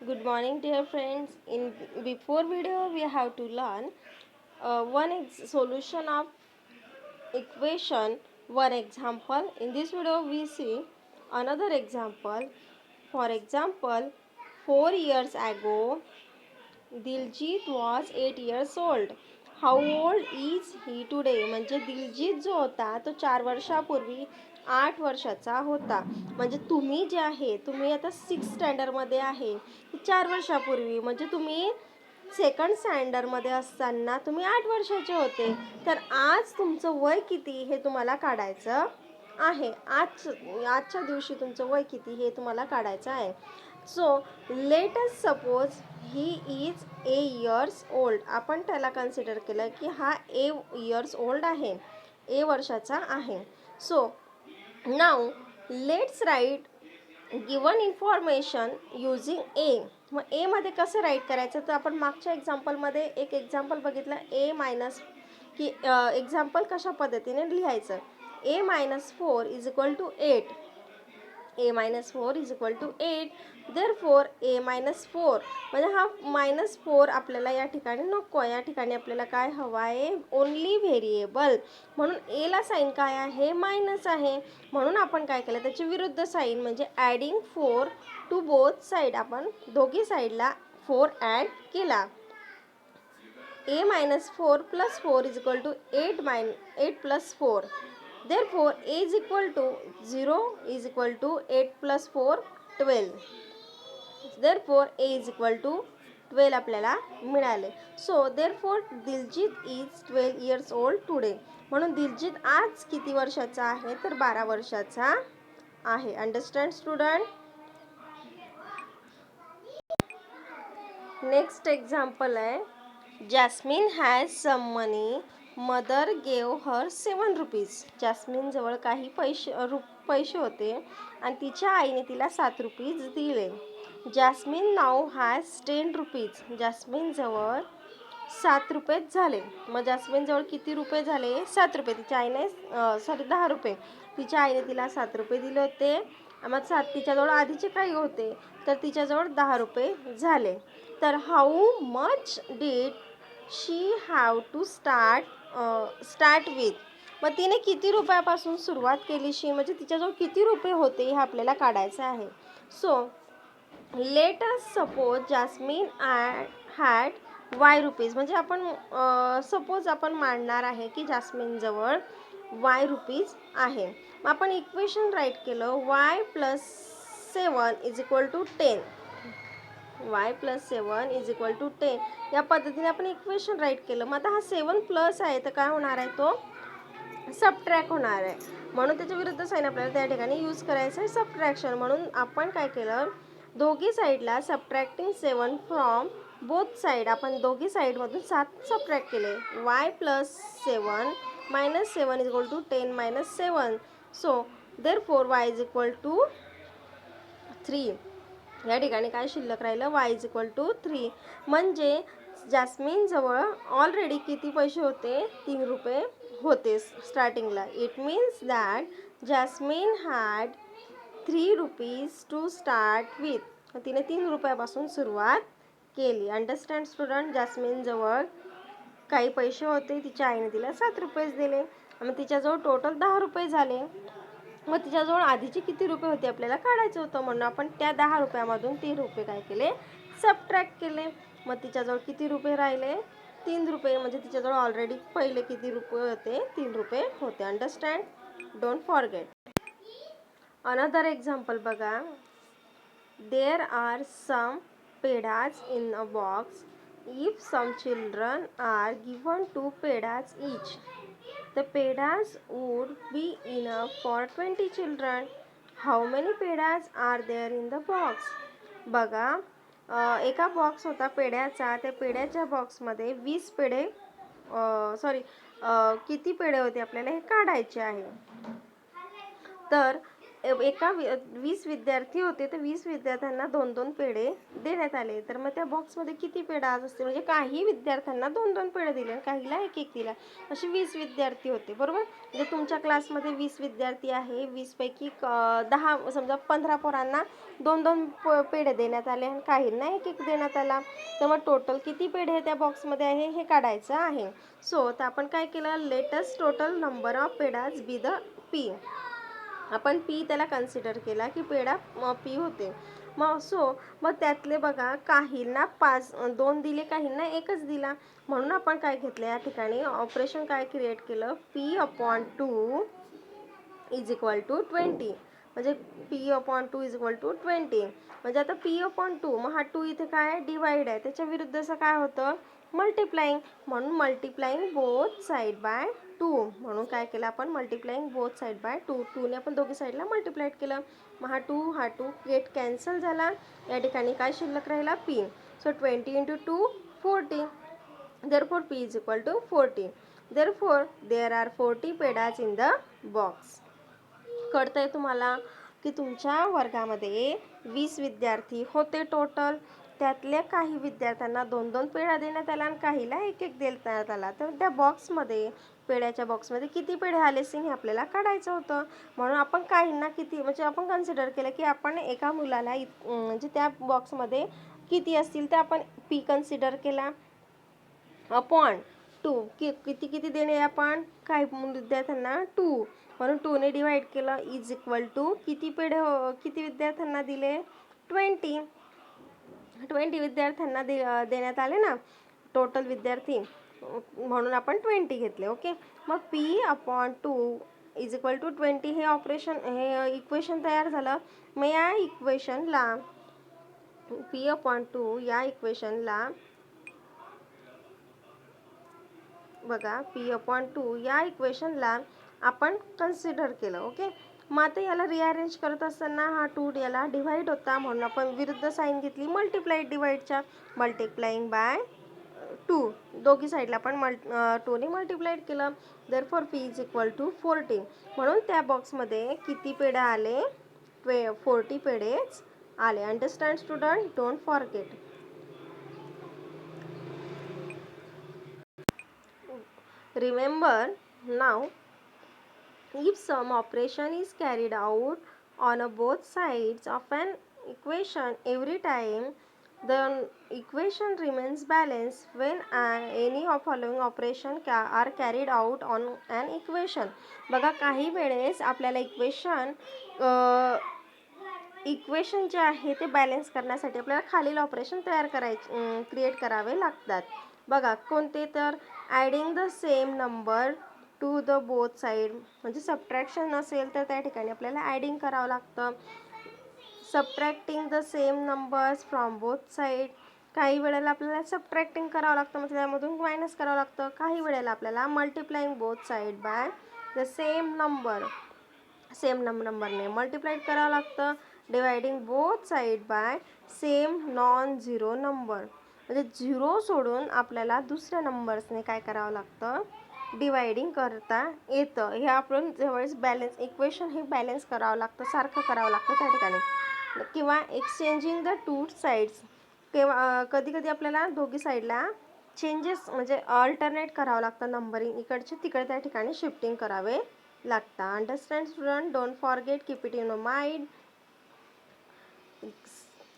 Good morning, dear friends. In before video, we have to learn solution of equation. One example. In this video, we see another example. For example, 4 years ago, Diljit was 8 years old. How old is he today? म्हणजे दिलजीत जो होता तो 4 वर्षापूर्वी 8 वर्षाचा होता. म्हणजे तुम्ही जे आहे तुम्ही आता 6th स्टँडर्डमध्ये आहे. 4 वर्षापूर्वी म्हणजे तुम्ही सेकंड स्टँडर्डमध्ये असताना तुम्ही 8 वर्षाचे होते. तर आज तुमचं वय किती हे तुम्हाला काढायचं आहे. आजच्या दिवशी तुमचं वय किती हे तुम्हाला काढायचं आहे. So let us suppose he is a years old. आपण त्याला कन्सिडर केलं की हा ए इयर्स ओल्ड आहे, ए वर्षाचा आहे. So now let's write given information using a. मग एमध्ये कसं राईट करायचं तर आपण मागच्या एक्झाम्पलमध्ये एक एक्झाम्पल बघितलं ए मायनस की एक्झाम्पल कशा पद्धतीने लिहायचं. A minus 4 is equal to 8. A minus 4 is equal to 8. Therefore a minus 4 म्हणजे हा -4 आपल्याला या ठिकाणी नको आहे. या ठिकाणी आपल्याला काय हवं आहे, ओनली व्हेरिएबल. म्हणून एला साईन काय आहे, मायनस आहे. म्हणून आपण काय केलं त्याची विरुद्ध साईन म्हणजे ॲडिंग 4 टू बोथ साईड. आपण दोघी साईडला 4 ॲड केला. A minus 4 plus 4 is equal to 8 plus 4. Therefore, a is equal to 0 is equal to 8 plus 4 12. Therefore, a is equal to 12 आपल्याला मिळाले. So, therefore, Diljit is 12 years old today. म्हणून दिलजीत आज किती वर्षाचा आहे तर 12 वर्षाचा आहे. Understand student. नेक्स्ट एक्झाम्पल आहे Jasmine has some money. Mother gave her 7 rupees. जॅस्मिनजवळ काही पैसे होते आणि तिच्या आईने तिला 7 रुपीज दिले. Jasmine now has 10 rupees. जॅस्मिनजवळ 7 रुपये झाले. मग जॅस्मिनजवळ किती रुपये झाले, 7 रुपये. तिच्या आईने 10 रुपये. तिच्या आईने तिला 7 रुपये दिले होते. मग तिच्याजवळ आधीचे काही होते तर तिच्याजवळ 10 रुपये झाले. तर how much did she have to start with. मग तिने किती रुपयापासून सुरुवात केली शी म्हणजे तिच्याजवळ किती रुपये होते हे आपल्याला काढायचं आहे. So let us suppose jasmine had Y rupees. म्हणजे आपण सपोज आपण मांडणार आहे की जॅस्मिनजवळ वाय रुपीज आहे. मग आपण इक्वेशन राईट केलं y plus 7 is equal to 10. y plus 7 is equal to 10 या पद्धतीने आपण इक्वेशन राईट केलं. मग आता हा 7 प्लस आहे तर काय होणार आहे, तो सबट्रॅक्ट होणार आहे. म्हणून त्याच्या विरुद्ध साईन आपल्याला त्या ठिकाणी यूज करायचं आहे, सबट्रॅक्शन. म्हणून आपण काय केलं, दोघी साईडला सबट्रॅक्टिंग 7 फ्रॉम बोथ साईड. आपण दोघी साईडमधून 7 सबट्रॅक्ट केले. y plus 7 minus 7 is equal to 10 minus 7. So therefore y is equal to 3. या ठिकाणी काय शिल्लक राहिलं, y इज इक्वल टू 3. म्हणजे जॅस्मिनजवळ ऑलरेडी किती पैसे होते, 3 रुपये होते स्टार्टिंगला. It means that Jasmine had 3 rupees to start with. तिने 3 रुपयापासून सुरुवात केली. Understand student. जॅस्मिनजवळ काही पैसे होते, तिच्या आईने तिला 7 रुपये दिले. मग तिच्याजवळ टोटल 10 रुपये झाले. मग तिच्याजवळ आधीचे किती रुपये होते आपल्याला काढायचं होतं. म्हणून आपण त्या 10 रुपयामधून 3 रुपये काय केले, सबट्रॅक्ट केले. मग तिच्याजवळ किती रुपये राहिले, 3 रुपये. म्हणजे तिच्याजवळ ऑलरेडी पहिले किती रुपये होते, 3 रुपये होते. Understand, don't forget. Another example बघा. There are some pedas in a box. If some children are given 2 pedas each, the pedas would be enough for 20 children. How many pedas are there in the box? बघा, एका box होता पेढ्याचा. त्या पेढ्याच्या बॉक्समध्ये 20 पेढे किती पेढे होते आपल्याला हे काढायचे आहे. तर एका 20 विद्यार्थी होते तर 20 विद्यार्थ्यांना 2-2 पेढे देण्यात आले. तर मग त्या बॉक्समध्ये किती पेढा आज असते, म्हणजे काही विद्यार्थ्यांना 2-2 पेढे दिले आणि काहीला 1-1 दिला. असे 20 विद्यार्थी होते, बरोबर. म्हणजे तुमच्या क्लासमध्ये 20 विद्यार्थी आहे, 20 पैकी 10 समजा 15 पोरांना 2-2 पेढे देण्यात आले आणि काहींना 1-1 देण्यात आला. तर मग टोटल किती पेढे त्या बॉक्समध्ये आहे हे काढायचं आहे. सो तर आपण काय केलं, let's total number of pedas be the P. आपण पी त्याला कन्सिडर केला की पेढा पी होते. मग त्यातले बघा काहींना 2 दिले, काहींना 1च दिला. म्हणून आपण काय घेतलं या ठिकाणी ऑपरेशन काय क्रिएट केलं, P/2 इज इक्वल टू 20. म्हणजे P/2 इज इक्वल टू 20. म्हणजे आता P/2 मग हा 2 इथे काय डिवाइड आहे, त्याच्या विरुद्धचं काय होतं मल्टिप्लाइंग. म्हणून मल्टिप्लाइंग बोथ साईड बाय 2. म्हणून काय केलं आपण मल्टिप्लाइंग बोथ साईड बाय 2. 2ने आपण दोघी साईडला मल्टिप्लाइड केलं. मग हा 2 गेट कॅन्सल झाला. या ठिकाणी काय शिल्लक राहिला P. So 20 × 2 40. Therefore P is equal to 40. Therefore there are 40 pedas in the box. कळतंय तुम्हाला की तुमच्या वर्गामध्ये 20 विद्यार्थी होते टोटल. त्यातल्या काही विद्यार्थ्यांना 2-2 पेढा देण्यात आला आणि काहीला 1-1 देण्यात आला. तर त्या बॉक्समध्ये पेढ्याच्या बॉक्समध्ये किती पेढे आले असतील हे आपल्याला काढायचं होतं. म्हणून आपण काहींना किती, म्हणजे आपण कन्सिडर केलं की आपण एका मुलाला म्हणजे त्या बॉक्समध्ये किती असतील तर आपण पी कन्सिडर केला अपॉन 2. किती किती देणे आपण काही विद्यार्थ्यांना 2, म्हणून 2ने डिवाइड केलं इज इक्वल टू किती पेढे किती विद्यार्थ्यांना दिले 20. 20 विद्यार्थ्यांना देण्यात आले ना टोटल विद्यार्थी, म्हणून आपण 20 घेतले. ओके. मग P/2 इज इक्वल टू 20 हे ऑपरेशन हे इक्वेशन तयार झालं. मग या इक्वेशनला P/2 या इक्वेशनला बघा P/2 या इक्वेशनला आपण कन्सिडर केलं. ओके. मग आता याला रिअरेंज करत असताना हा 2 याला डिवाइड होता, म्हणून आपण विरुद्ध साईन घेतली मल्टिप्लाइड डिवाइडच्या. मल्टिप्लाइंग बाय 2 दोघी साईडला आपण 2ने मल्टिप्लाइड केलं. Therefore P is equal to 40. म्हणून त्या बॉक्समध्ये किती पेढे आले 40 पेढेच आले. Understand student, don't forget. Remember now, if some operation is carried out on both sides of an equation every time, the equation remains balanced when any of following operation are carried out on an equation. बघा काही वेळेस आपल्याला equation जे आहे ते balance करण्यासाठी आपल्याला खालील ऑपरेशन क्रिएट करावे लागतात. बघा कोणते तर adding the same number two the both side, म्हणजे सबट्रॅक्शन असेल तर त्या ठिकाणी आपल्याला ॲडिंग करावं लागतं. Subtracting the same numbers from both side, काही वेळेला आपल्याला सबट्रॅक्टिंग करावं लागतं, म्हणजे त्यामधून मायनस करावं लागतं. काही वेळेला आपल्याला multiplying both side by the same नंबरने मल्टिप्लाइड करावं लागतं. Dividing both side by same non zero number, म्हणजे 0 सोडून आपल्याला दुसऱ्या नंबर्सने काय करावं लागतं डिवायडिंग करता येतं. हे आपण ज्यावेळेस बॅलन्स इक्वेशन हे बॅलन्स करावं लागतं, सारखं करावं लागतं त्या ठिकाणी. किंवा एक्सचेंजिंग द 2 साईड्स, किंवा कधी कधी आपल्याला दोघी साईडला चेंजेस म्हणजे अल्टरनेट करावं लागतं, नंबरिंग इकडचे तिकडे त्या ठिकाणी शिफ्टिंग करावे लागतं. Understand student, don't forget, keep it in your mind.